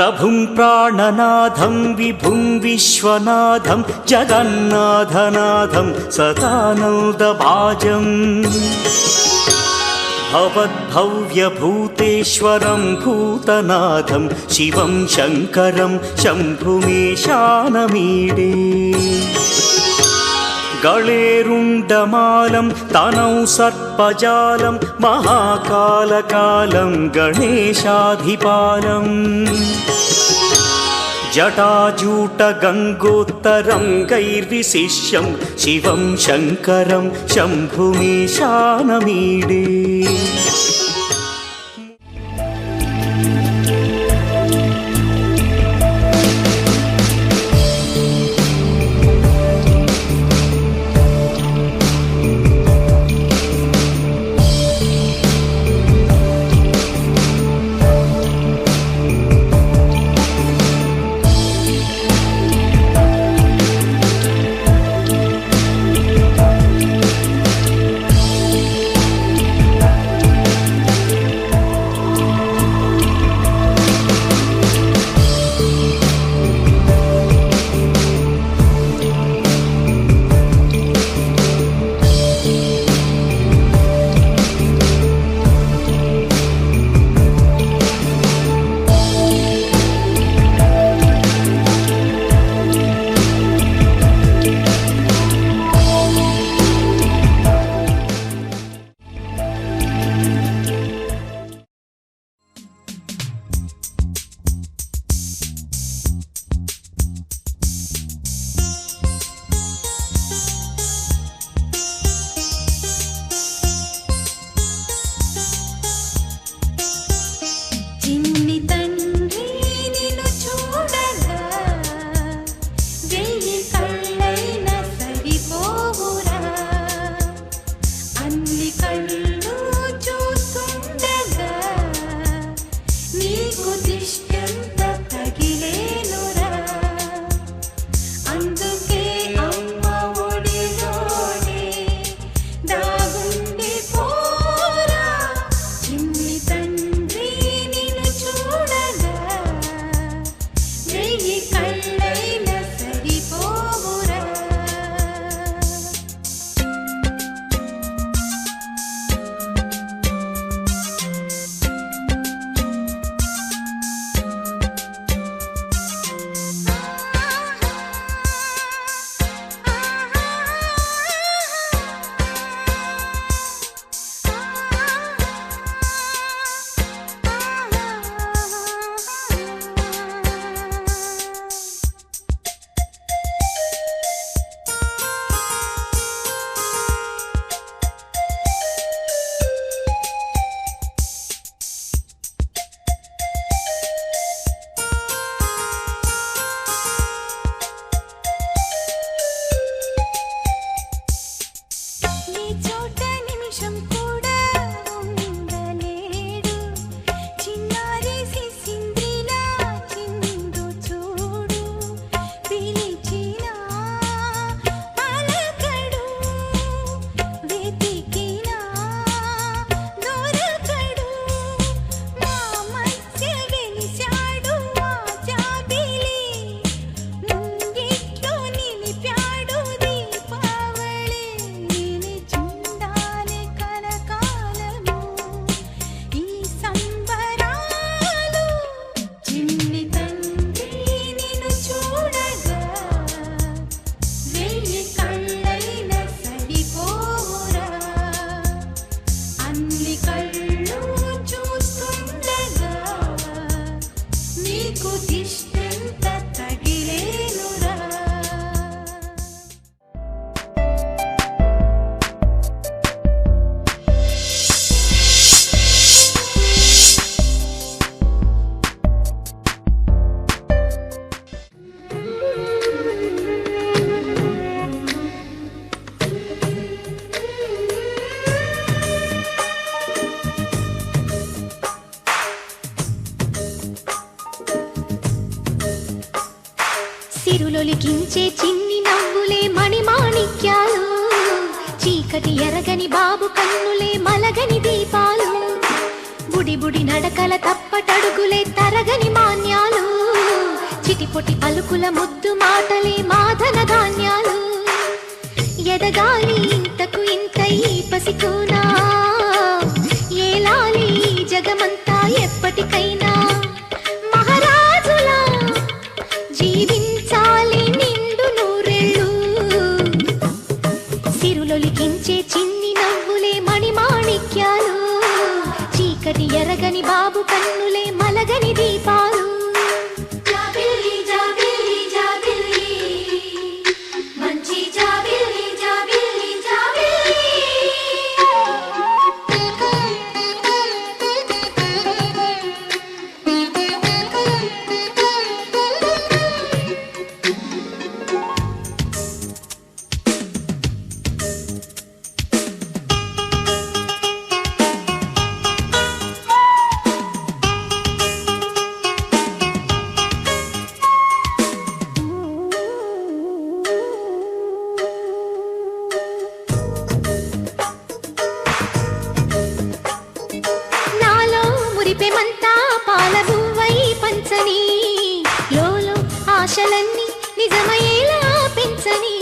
प्रभुं प्राणनाथं विभुं विश्वनाथं जगन्नाथनाथं सदानन्दभाजम् भवद्भव्यभूतेश्वरं भूतनाथं शिवं शङ्करं शम्भुमीशानमीडे गळेरुण्डमालं तनौ सर्पजालं महाकालकालं गणेशाधिपालम् जटाजूटगङ्गोत्तरं गैर्विशिष्यं शिवं शङ्करं शम्भुमीशानमीडे సిరులొలికించే చిన్ని నవ్వులే మణిమాణిక్యాలు, చీకటి ఎరగని బాబు కన్నులే మలగని దీపాలు, బుడి బుడి నడకల తప్పటడుగులే తరగని మాన్యాలు. చిటిపొటి పలుకుల ముద్దు మాటలే మాధన ధాన్యాలు ఎదగాలి ఇంతకు ఇంత ఈ పసికోనా ఏలాలి జగమంతా ఎప్పటికైనా మహారాజులా జీవించాలి నిండు నూరెళ్ళు సిరులొలికించే చిన్ని నవ్వులే మణిమాణిక్యాలు చీకటి ఎరగని బాబు కన్నులే మలగని దీపాలు జాబిల్లి జాబిల్లి జాబిల్లి మంచి జాబిల్లి జాబిల్లి జాబిల్లి మురిపెమంతా పాలబువ్వై పంచని లోలో ఆశలన్నీ నిజమయ్యేలా పెంచని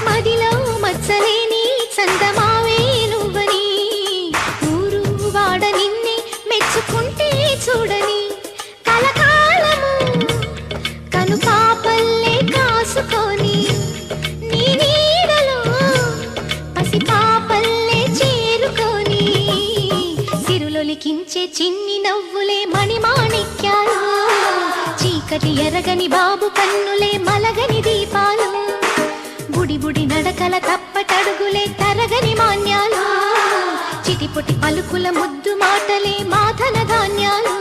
మదిలో మచ్చలేని చందమావే నువ్వని ఊరు వాడ నిన్నే మెచ్చుకుంటే చూడని కలకాలము కను పాపల్లే కాసుకొని నీ నీడలో పసి పాపల్లే చేరుకొని సిరులొలికించే చిన్ని నవ్వులే మణిమాణిక్యాలు చీకటి ఎరగని బాబు కన్నులే మలగని దీపాలు బుడి బుడి నడకల తప్పటడుగులే తరగని మాన్యాలు చిటిపొటి పలుకుల ముద్దు మాటలే మాధన ధాన్యాలు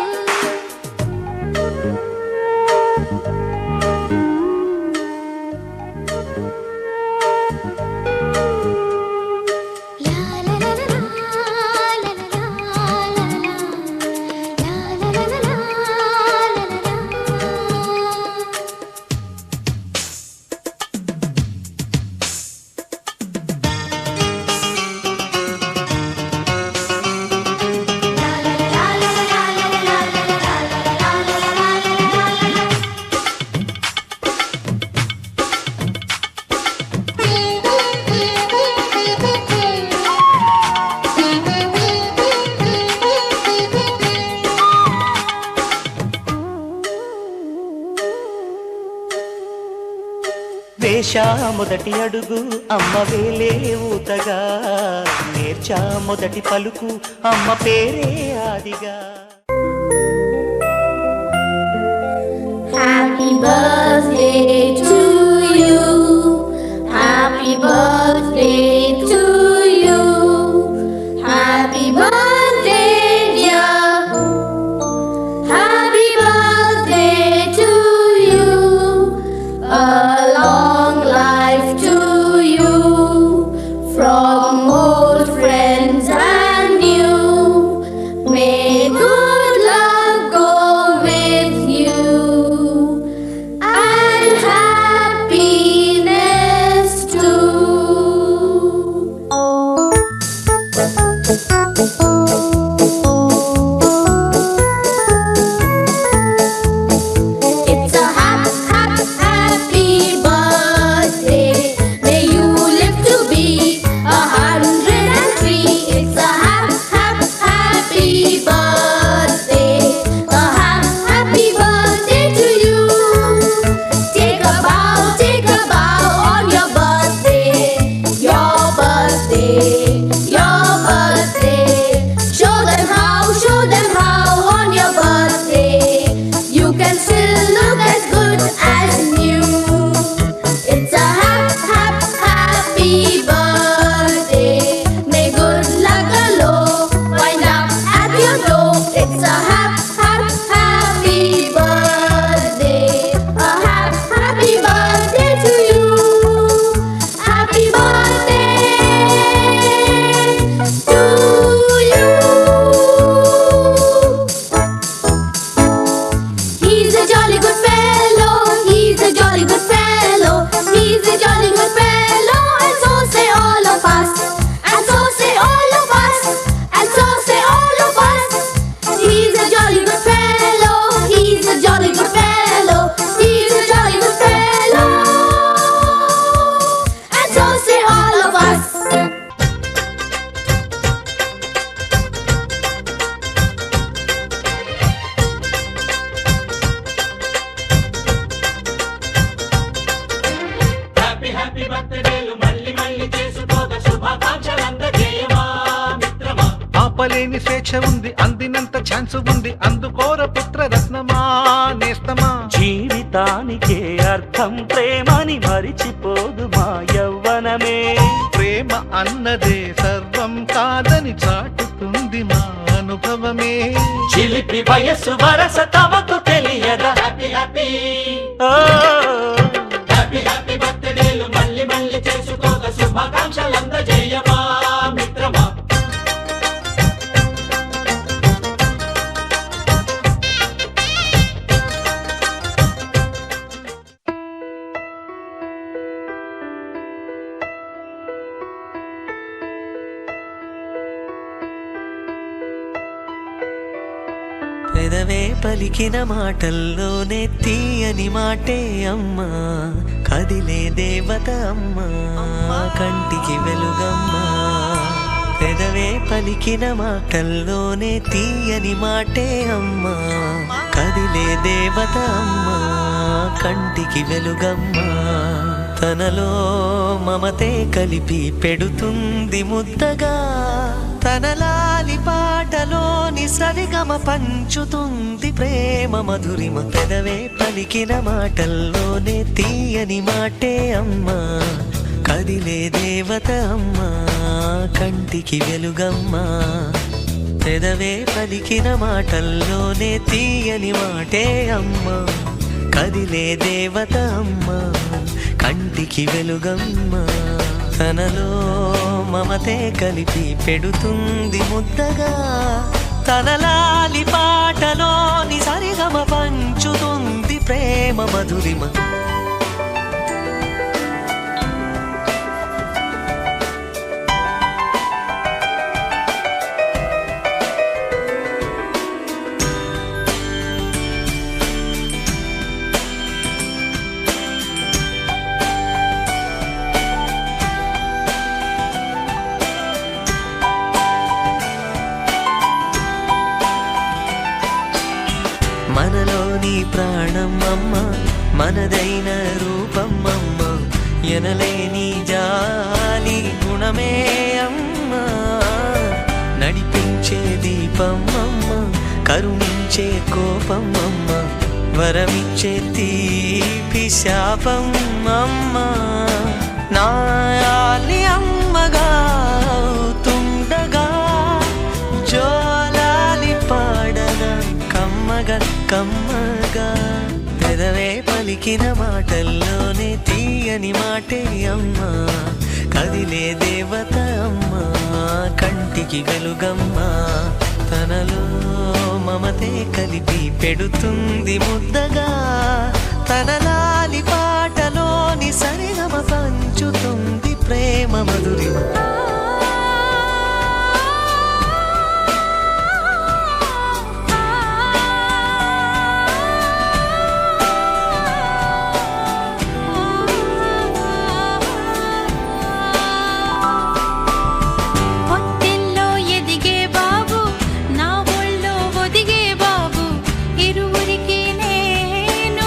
వేశా మొదటి అడుగు అమ్మ వేలే ఊతగా నేర్చా మొదటి పలుకు అమ్మ పేరే ఆదిగా Happy birthday to you. Happy birthday to you. Happy birthday, dear. Happy birthday to you. A long life to you. From old friends and new. May good luck go with you. And happy బర్త్డేలు మళ్ళీ మళ్ళీ చేసుకోగా శుభాకాంక్షలందజేయమా మిత్రమా. ఆపలేని స్వేచ్ఛ ఉంది, అందినంత chance ఉంది, అందుకోర పుత్ర రత్నమా నేస్తమా. జీవితానికే అర్థం ప్రేమని మరిచిపోదు మా యవ్వనమే. ప్రేమ అన్నదే సర్వం కాదని చాటుతుంది మా అనుభవమే. చిలిపి వయస్సు వరస తమకు తెలియదా. హ్యాపీ హ్యాపీ ఓ, హ్యాపీ హ్యాపీ బర్త్డేలు మళ్ళీ మళ్ళీ చేసుకోగా శుభాకాంక్షలందజేయమా మిత్రమా. పెదవే పలికిన మాటల్లోనే తీయని మాటే అమ్మా, కదిలే దేవత అమ్మా, కంటికి వెలుగమ్మా. పెదవే పలికిన మాటల్లోనే తీయని మాటే అమ్మా, కదిలే దేవత అమ్మా, కంటికి వెలుగమ్మా. తనలో మమతే కలిపి పెడుతుంది ముద్దగా, తనలాలి పాటలోని సరిగమ పంచుతుంది ప్రేమ మధురిమ. పెదవే పలికిన మాటల్లోనే తీయని మాటే అమ్మా, కదిలే దేవత అమ్మా, కంటికి వెలుగమ్మా. పెదవే పలికిన మాటల్లోనే తీయని మాటే అమ్మా, కదిలే దేవత అమ్మా, కంటికి వెలుగమ్మా. తనలో మమతే కలిపి పెడుతుంది ముద్దగా, తనలాలి పాటలోని సరిగమ పంచుతుంది ప్రేమ మధురిమ. మనలోని ప్రాణం అమ్మ, మనదైన రూపం అమ్మ, ఎనలేని జాలి గుణమే అమ్మ. నడిపించే దీపం అమ్మ, కరుణించే కోపం అమ్మ, వరమిచ్చే తీపి శాపం అమ్మ. నాయాలి అమ్మగా అవుతుండగా, జోలాలి పాడగా కమ్మగా కమ్మగా. పెదవే పలికిన మాటల్లోనే తీయని మాటే అమ్మా, కదిలే దేవత అమ్మా, కంటికి వెలుగమ్మా. తనలో మమతే కలిపి పెడుతుంది ముద్దగా, తనలాలి పాటలోని సరిగమ పంచుతుంది ప్రేమ మధురిమ. పొట్టెల్లో ఎదిగే బాబు, నా ఒళ్ళో ఒదిగే బాబు, ఇరువురికి నేను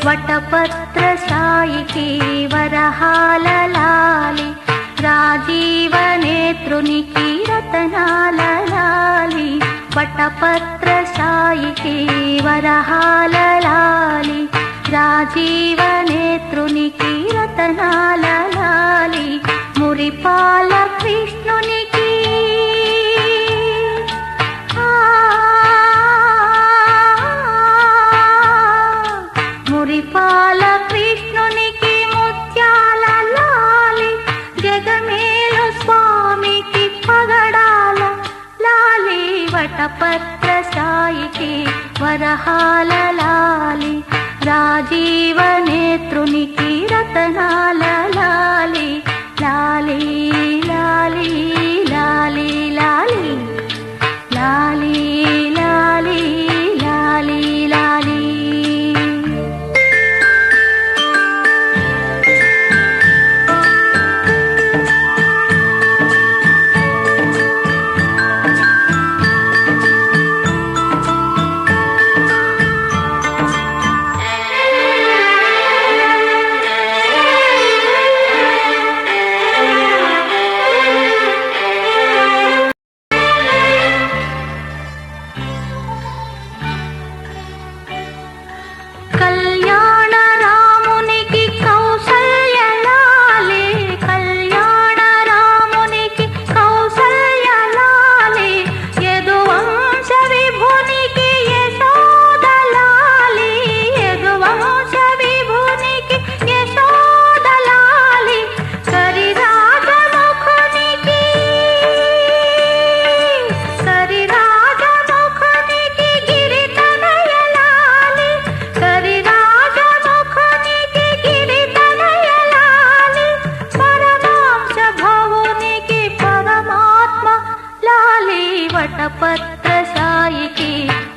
వటపత్ర సాయికి వరహాల లాలి రాజీవ నేత్రునికి రతనాల లాలి వటపత్ర సాయికి వరహాల లాలి రాజీవ నేత్రునికి రతనాల లాలి మురిపాల కృష్ణునికి మురిపాల కృష్ణునికి ముత్యాల లాలి జగమేలు స్వామికి పగడాల లాలి వటపత్ర సాయికి వరహాల లాలి రాజీవ నేత్రునికి రతనాల లాలి లాలి లాలి లాలి లాలి లాలి లాలి లాలి లాలి కళ్యాణ రామునికి కౌసల్య లాలి కళ్యాణ రామునికి కౌసల్య లాలి యదువంశ విభునికి యశోద లాలి యదువంశ విభునికి యశోద లాలి కరిరాజముఖునికి గిరితనయ లాలి కరిరాజముఖునికి గిరితనయ లాలి పరమాంశ భవునికి పరమాత్మ లాలి వటపత్ర సాయికి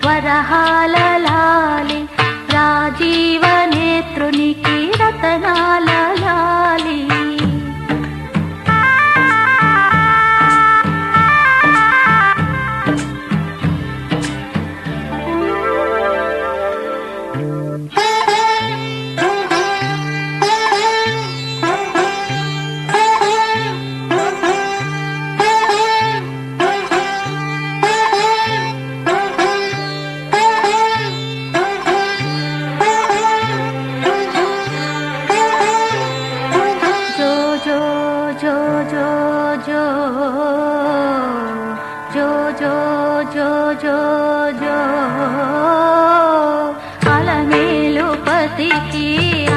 వరహాల లాలి రాజీవ నేత్రునికి రతనాల లాలి జో జో జో జో జో జో జో జో జో అలమేలు పతికి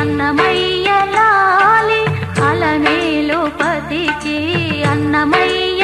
అన్నమయ్య లాలి అలమేలు పతికి అన్నమయ్య